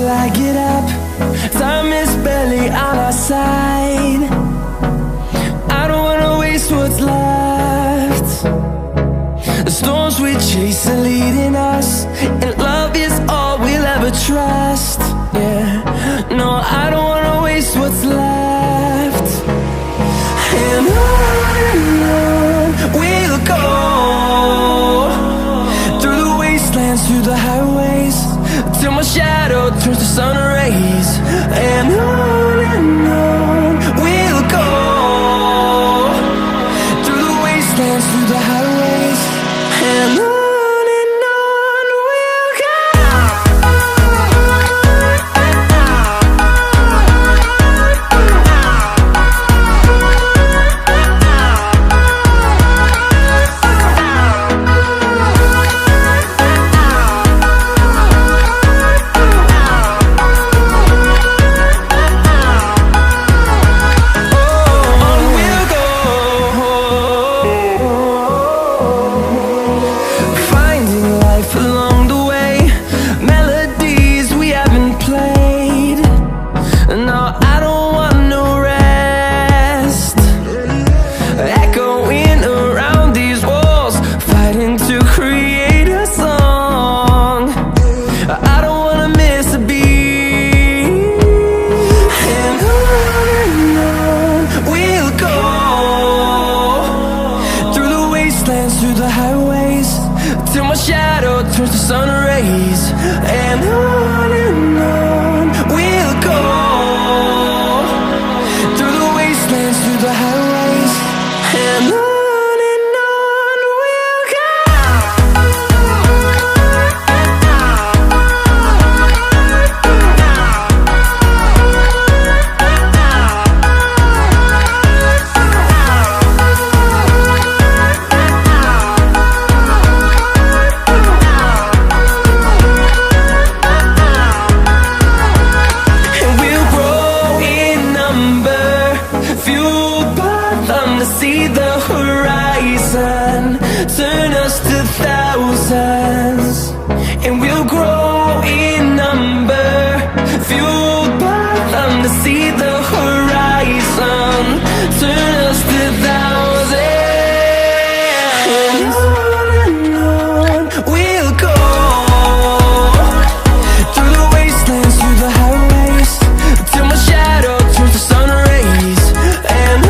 till I get up. Time is barely on our side. I don't wanna waste what's left. The storms we chase are leading us, and love is all we'll ever trust. Yeah, no, I don't wanna waste what's left. And on we'll go, through the wastelands, through the highways, till my shadow turns to sun rays. And on we'll go, through the wastelands, through the highways, and on. Through the highways, till my shadow turns to sun rays. And on we'll go, through the wastelands, through the highways, and on we'll go. See the horizon turn us to thousands, and we'll grow in number, fueled by them. To see the horizon turn us to thousands, and on we'll go, through the wastelands, through the highways, till my shadow turns to sun rays. And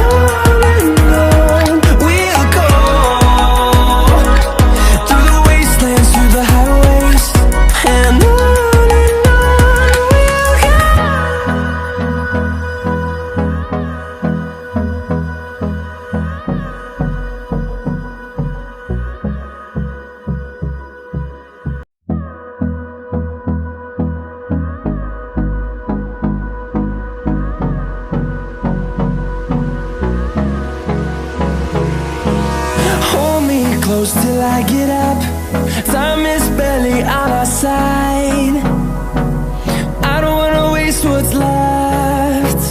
close till I get up. Time is barely on our side. I don't wanna waste what's left.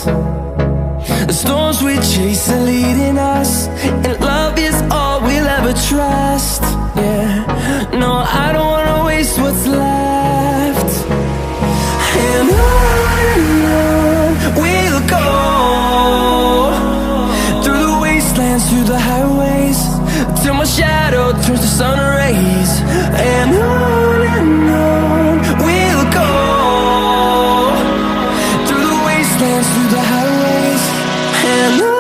The storms we chase are leading us, and love is all we'll ever trust. Yeah, no, I don't wanna waste what's left. And on we'll go, through the wastelands, through the highways, till my shadow turns to sun rays. And on we'll go, through the wastelands, through the highways, and on.